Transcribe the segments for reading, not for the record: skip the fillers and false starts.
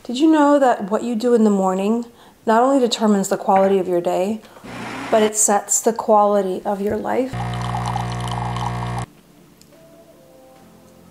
Did you know that what you do in the morning not only determines the quality of your day, but it sets the quality of your life?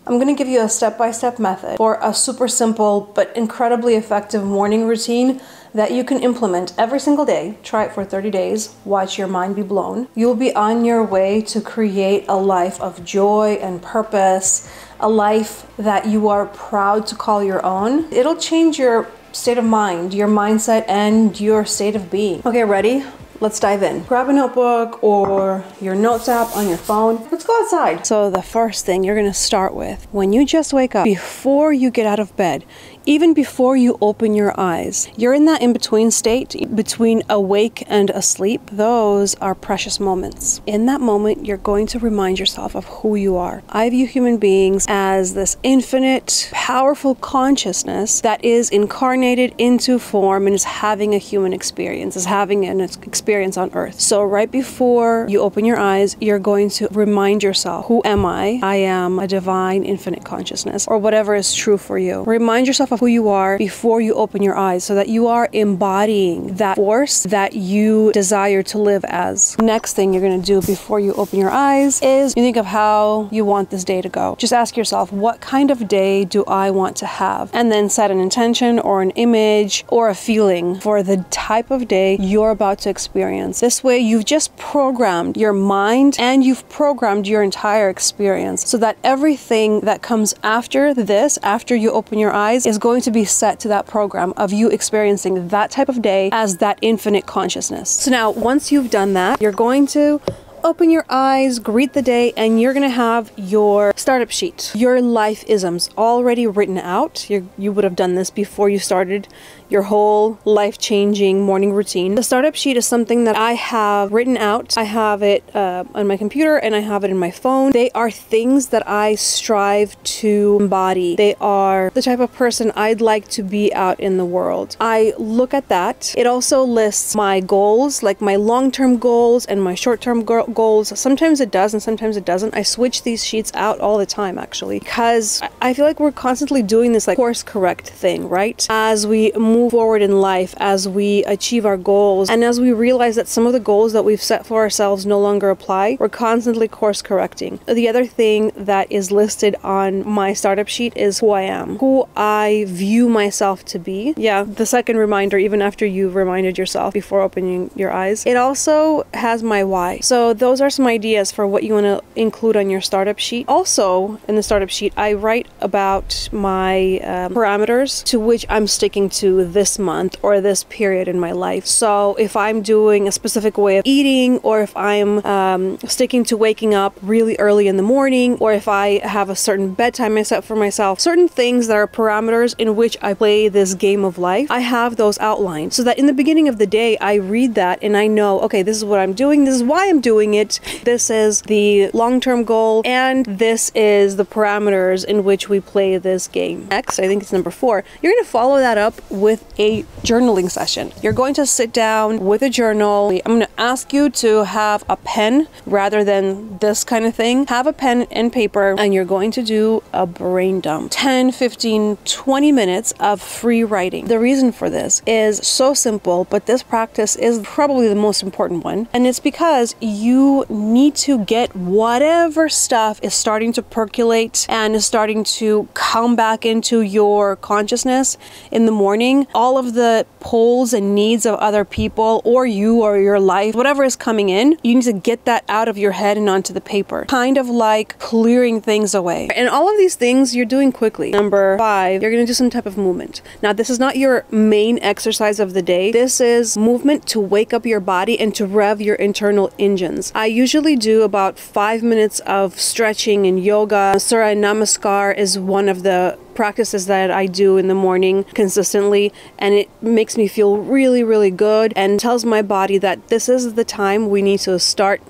I'm going to give you a step-by-step method for a super simple but incredibly effective morning routine that you can implement every single day. Try it for 30 days. Watch your mind be blown. You'll be on your way to create a life of joy and purpose, a life that you are proud to call your own. It'll change your state of mind, your mindset, and your state of being. Okay, ready? Let's dive in. Grab a notebook or your notes app on your phone. Let's go outside. So the first thing you're gonna start with, when you just wake up, before you get out of bed, even before you open your eyes, you're in that in-between state between awake and asleep. Those are precious moments. In that moment, you're going to remind yourself of who you are. I view human beings as this infinite, powerful consciousness that is incarnated into form and is having a human experience, is having an experience on earth. So right before you open your eyes, you're going to remind yourself, who am I? I am a divine, infinite consciousness, or whatever is true for you. Remind yourself of who you are before you open your eyes so that you are embodying that force that you desire to live as. Next thing you're going to do before you open your eyes is you think of how you want this day to go. Just ask yourself, what kind of day do I want to have? And then set an intention or an image or a feeling for the type of day you're about to experience. This way you've just programmed your mind and you've programmed your entire experience so that everything that comes after this, after you open your eyes, is going to be set to that program of you experiencing that type of day as that infinite consciousness. So now, once you've done that, you're going to open your eyes, greet the day, and you're gonna have your startup sheet, your life isms already written out. You would have done this before you started your whole life-changing morning routine. The startup sheet is something that I have written out. I have it on my computer and I have it in my phone. They are things that I strive to embody. They are the type of person I'd like to be out in the world. I look at that. It also lists my goals, like my long-term goals and my short-term goals. Sometimes it does and sometimes it doesn't. I switch these sheets out all the time, actually, because I feel like we're constantly doing this like course correct thing, right? As we move forward in life, as we achieve our goals, and as we realize that some of the goals that we've set for ourselves no longer apply, we're constantly course correcting. The other thing that is listed on my startup sheet is who I am, who I view myself to be. Yeah, the second reminder, even after you've reminded yourself before opening your eyes. It also has my why. So those are some ideas for what you want to include on your startup sheet. Also, in the startup sheet, I write about my parameters to which I'm sticking to this month or this period in my life. So if I'm doing a specific way of eating, or if I'm sticking to waking up really early in the morning, or if I have a certain bedtime I set for myself, certain things that are parameters in which I play this game of life, I have those outlined so that in the beginning of the day, I read that and I know, okay, this is what I'm doing, this is why I'm doing it, this is the long-term goal, and this is the parameters in which we play this game. Next, I think it's number 4, you're going to follow that up with a journaling session. You're going to sit down with a journal. I'm going to ask you to have a pen rather than this kind of thing. Have a pen and paper, and you're going to do a brain dump. 10, 15, 20 minutes of free writing. The reason for this is so simple, but this practice is probably the most important one. And it's because you need to get whatever stuff is starting to percolate and is starting to come back into your consciousness in the morning. All of the pulls and needs of other people or you or your life, whatever is coming in, you need to get that out of your head and onto the paper. Kind of like clearing things away. And all of these things you're doing quickly. Number 5, you're going to do some type of movement. Now, this is not your main exercise of the day. This is movement to wake up your body and to rev your internal engines. I usually do about 5 minutes of stretching and yoga. Surya Namaskar is one of the practices that I do in the morning consistently, and it makes me feel really, really good and tells my body that this is the time we need to start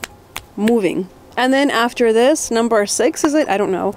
moving. And then after this, number 6, is it? I don't know.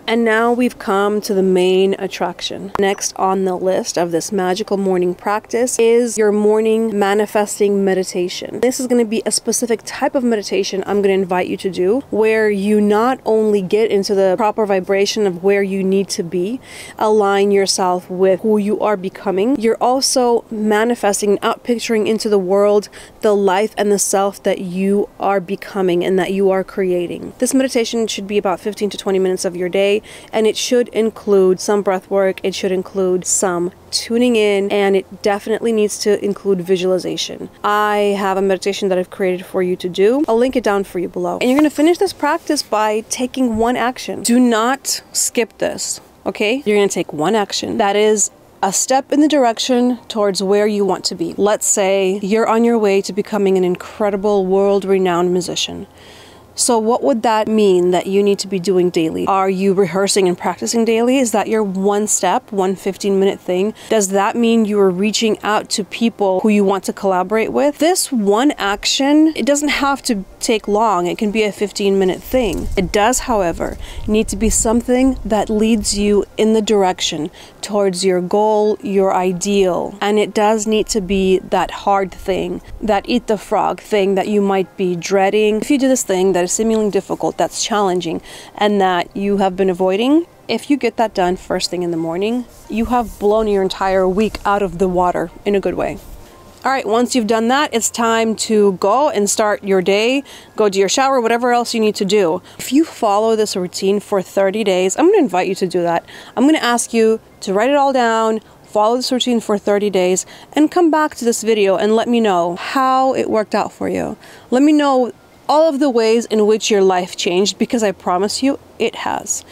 And now we've come to the main attraction. Next on the list of this magical morning practice is your morning manifesting meditation. This is going to be a specific type of meditation I'm going to invite you to do, where you not only get into the proper vibration of where you need to be, align yourself with who you are becoming, you're also manifesting, out picturing into the world the life and the self that you are becoming and that you are creating. This meditation should be about 15 to 20 minutes of your day, and it should include some breath work, it should include some tuning in, and it definitely needs to include visualization. I have a meditation that I've created for you to do. I'll link it down for you below. And you're going to finish this practice by taking one action. Do not skip this, okay? You're going to take one action. That is a step in the direction towards where you want to be. Let's say you're on your way to becoming an incredible world-renowned musician. So what would that mean that you need to be doing daily? Are you rehearsing and practicing daily? Is that your one step, one 15-minute thing? Does that mean you are reaching out to people who you want to collaborate with? This one action, it doesn't have to take long. It can be a 15-minute thing. It does, however, need to be something that leads you in the direction towards your goal, your ideal. And it does need to be that hard thing, that eat the frog thing that you might be dreading. If you do this thing that is seemingly difficult, that's challenging, and that you have been avoiding, if you get that done first thing in the morning, you have blown your entire week out of the water in a good way. All right, once you've done that, it's time to go and start your day, go to your shower, whatever else you need to do. If you follow this routine for 30 days, I'm going to invite you to do that. I'm going to ask you to write it all down, follow this routine for 30 days, and come back to this video and let me know how it worked out for you. Let me know all of the ways in which your life changed, because I promise you it has.